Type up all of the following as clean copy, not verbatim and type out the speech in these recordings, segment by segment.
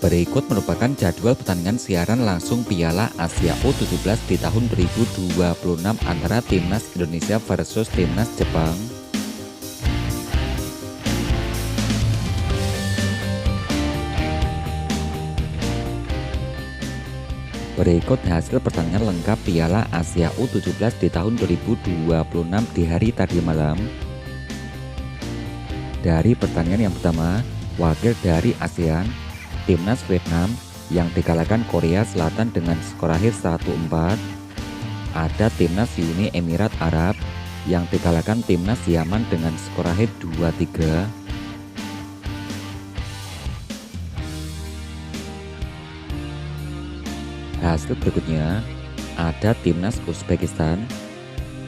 Berikut merupakan jadwal pertandingan siaran langsung Piala Asia U17 di tahun 2026 antara Timnas Indonesia versus Timnas Jepang. Berikut hasil pertandingan lengkap Piala Asia U17 di tahun 2026 di hari tadi malam. Dari pertandingan yang pertama, wakil dari ASEAN, Timnas Vietnam yang dikalahkan Korea Selatan dengan skor akhir 1-4. Ada Timnas Uni Emirat Arab yang dikalahkan Timnas Yaman dengan skor akhir 2-3. Hasil berikutnya, ada Timnas Uzbekistan.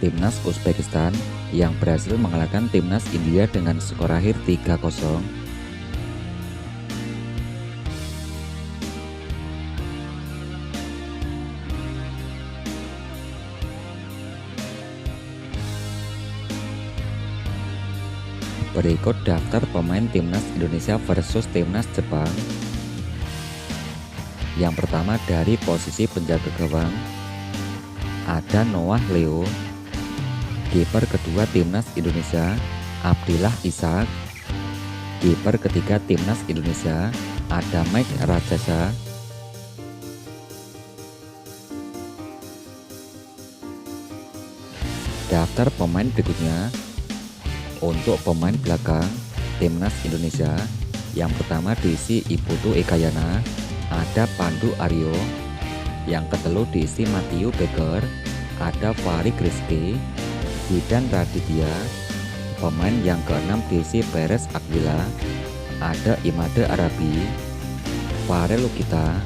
Timnas Uzbekistan yang berhasil mengalahkan Timnas India dengan skor akhir 3-0. Berikut daftar pemain Timnas Indonesia versus Timnas Jepang. Yang pertama dari posisi penjaga gawang, ada Noah Leo. Kiper kedua Timnas Indonesia, Abdillah Ishak. Kiper ketiga Timnas Indonesia, ada Mike Rajasa. Daftar pemain berikutnya. Untuk pemain belakang Timnas Indonesia, yang pertama diisi Iputu Ekayana, ada Pandu Aryo. Yang kedua diisi Matthew Baker, ada Farid Rizky, Zidan Raditya. Pemain yang keenam diisi Peres Aquila, ada Imade Arabi, Farel Lukita.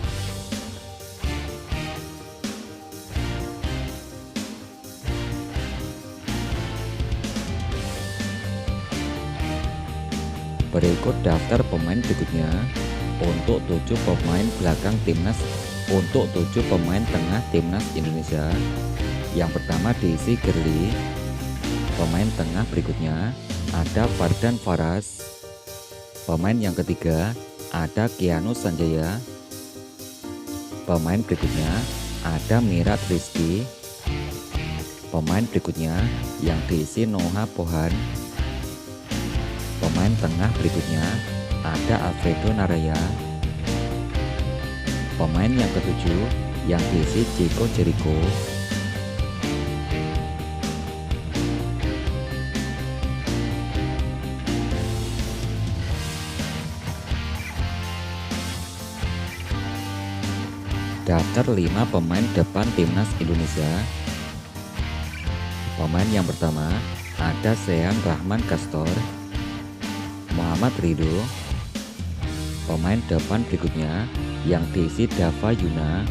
Berikut daftar pemain berikutnya. Untuk 7 pemain belakang timnas, untuk 7 pemain tengah Timnas Indonesia. Yang pertama diisi Gerli. Pemain tengah berikutnya ada Fardan Faras. Pemain yang ketiga ada Kianu Sanjaya. Pemain berikutnya ada Mirat Rizky. Pemain berikutnya yang diisi Noha Pohan. Pemain tengah berikutnya ada Alfredo Naraya. Pemain yang ketujuh yang diisi Chico Jericho. Daftar 5 pemain depan Timnas Indonesia. Pemain yang pertama ada Sean Rahman Kastor, Muhammad Ridho. Pemain depan berikutnya yang diisi Dava Yuna.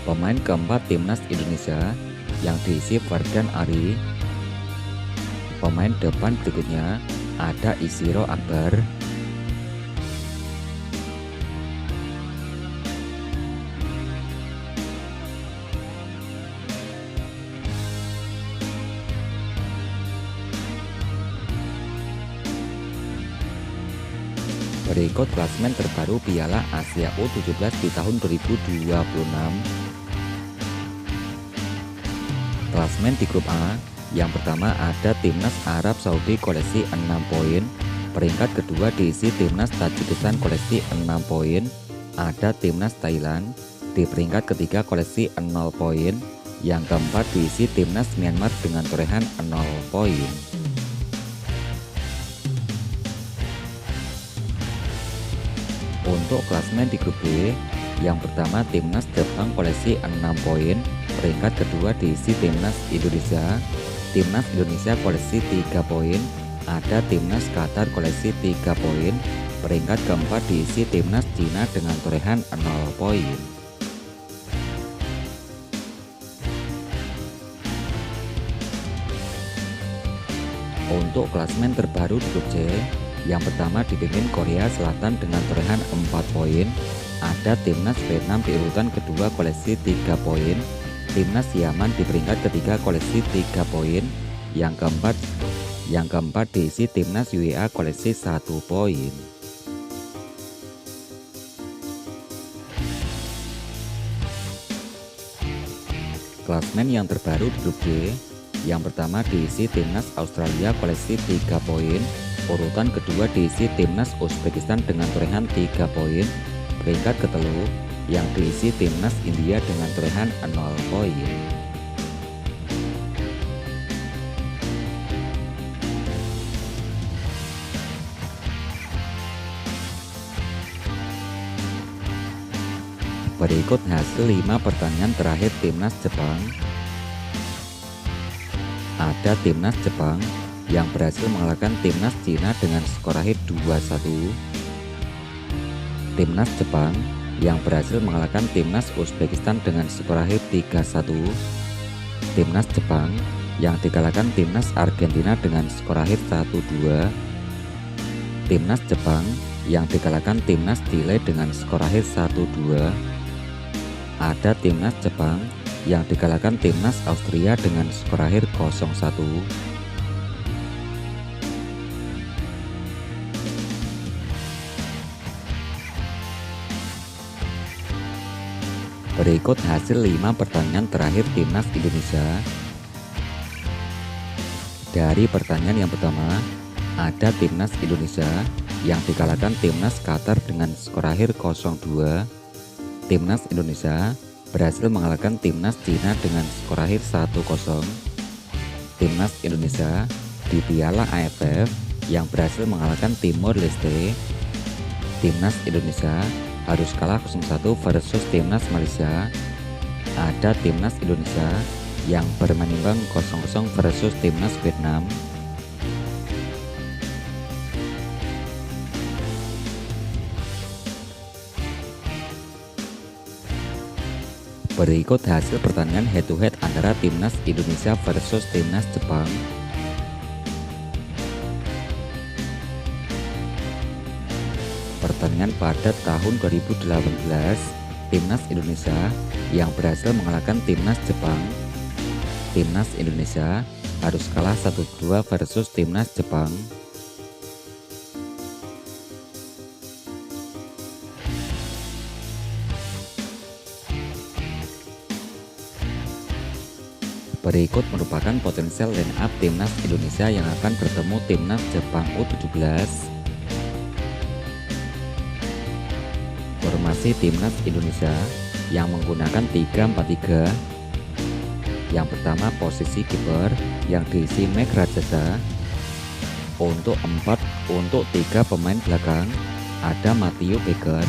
Pemain keempat Timnas Indonesia yang diisi Fardan Ari. Pemain depan berikutnya ada Isiro Akbar. Berikut klasemen terbaru Piala Asia U17 di tahun 2026. Klasemen di grup A, yang pertama ada Timnas Arab Saudi koleksi 6 poin. Peringkat kedua diisi Timnas Tajikistan koleksi 6 poin. Ada Timnas Thailand di peringkat ketiga koleksi 0 poin. Yang keempat diisi Timnas Myanmar dengan torehan 0 poin. Untuk klasemen di grup B, yang pertama Timnas Jepang koleksi 6 poin. Peringkat kedua diisi Timnas Indonesia. Timnas Indonesia koleksi 3 poin. Ada Timnas Qatar koleksi 3 poin. Peringkat keempat diisi Timnas Cina dengan torehan 0 poin. Untuk klasemen terbaru di grup C, yang pertama dipimpin Korea Selatan dengan torehan 4 poin. Ada Timnas Vietnam di urutan kedua koleksi 3 poin. Timnas Yaman di peringkat ketiga koleksi 3 poin. Yang keempat diisi Timnas UEA koleksi 1 poin. Klasmen yang terbaru di grup D, yang pertama diisi timnas Australia koleksi 3 poin, urutan kedua diisi timnas Uzbekistan dengan torehan 3 poin, peringkat ketelu yang diisi timnas India dengan torehan 0 poin. Berikut hasil 5 pertandingan terakhir timnas Jepang. Ada timnas Jepang yang berhasil mengalahkan timnas Cina dengan skor akhir 2-1. Timnas Jepang yang berhasil mengalahkan timnas Uzbekistan dengan skor akhir 3-1. Timnas Jepang yang dikalahkan timnas Argentina dengan skor akhir 1-2. Timnas Jepang yang dikalahkan timnas Chile dengan skor akhir 1-2. Ada timnas Jepang yang dikalahkan timnas Austria dengan skor akhir 0-1. Berikut hasil 5 pertandingan terakhir timnas Indonesia. Dari pertandingan yang pertama, ada timnas Indonesia yang dikalahkan timnas Qatar dengan skor akhir 0-2. Timnas Indonesia berhasil mengalahkan timnas Cina dengan skor akhir 1-0. Timnas Indonesia di Piala AFF yang berhasil mengalahkan Timor Leste. Timnas Indonesia harus kalah 0-1 versus timnas Malaysia. Ada timnas Indonesia yang bermain imbang 0-0 versus timnas Vietnam. Berikut hasil pertandingan head to head antara timnas Indonesia versus timnas Jepang. Pertandingan pada tahun 2018, timnas Indonesia yang berhasil mengalahkan timnas Jepang. Timnas Indonesia harus kalah 1-2 versus timnas Jepang. Berikut merupakan potensial line up timnas Indonesia yang akan bertemu timnas Jepang U17. Formasi timnas Indonesia yang menggunakan 3-4-3. Yang pertama posisi kiper yang diisi Meg Rajasa. Untuk 3 pemain belakang ada Matteo Becker,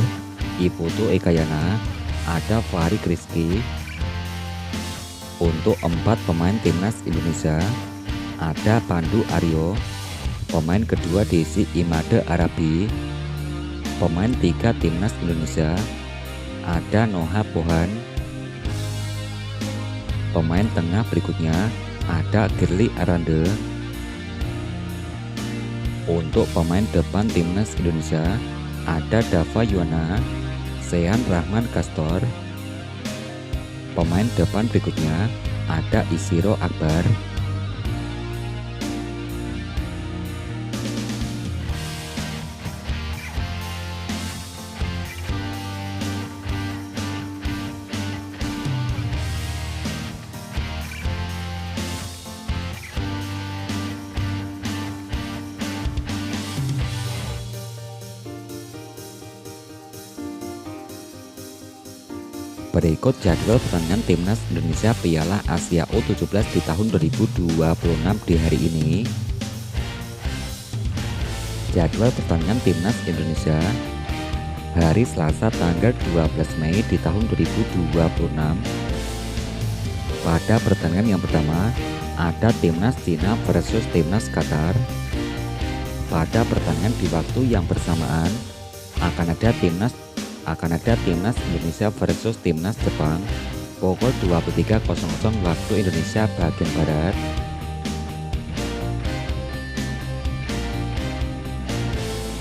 Iputu Ekayana, ada Fahri Rizky. Untuk 4 pemain timnas Indonesia ada Pandu Aryo, pemain kedua diisi Imade Arabi. Pemain 3 timnas Indonesia ada Noha Pohan. Pemain tengah berikutnya ada Girly Arande. Untuk pemain depan timnas Indonesia ada Dava Yuwana, Sehan Rahman Kastor. Pemain depan berikutnya ada Isiro Akbar. Berikut jadwal pertandingan timnas Indonesia Piala Asia U17 di tahun 2026 di hari ini. Jadwal pertandingan timnas Indonesia hari Selasa tanggal 12 Mei di tahun 2026. Pada pertandingan yang pertama ada timnas Cina versus timnas Qatar. Pada pertandingan di waktu yang bersamaan akan ada timnas Indonesia versus timnas Jepang pukul 23.00 waktu Indonesia bagian Barat.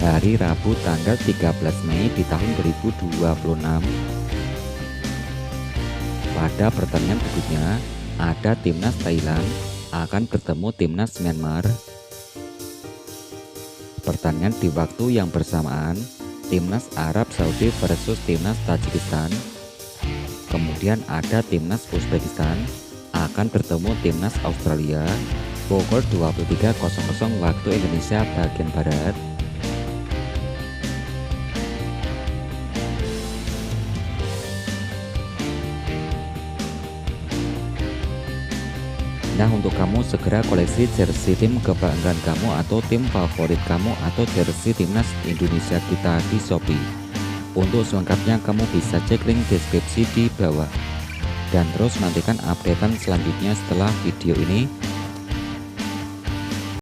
Hari Rabu tanggal 13 Mei di tahun 2026. Pada pertandingan berikutnya ada timnas Thailand akan bertemu timnas Myanmar. Pertandingan di waktu yang bersamaan timnas Arab Saudi versus timnas Tajikistan. Kemudian ada timnas Uzbekistan akan bertemu timnas Australia pukul 23.00 waktu Indonesia bagian Barat. Nah, untuk kamu segera koleksi jersey tim kebanggaan kamu atau tim favorit kamu atau jersey timnas Indonesia kita di Shopee. Untuk selengkapnya kamu bisa cek link deskripsi di bawah. Dan terus nantikan updatean selanjutnya setelah video ini.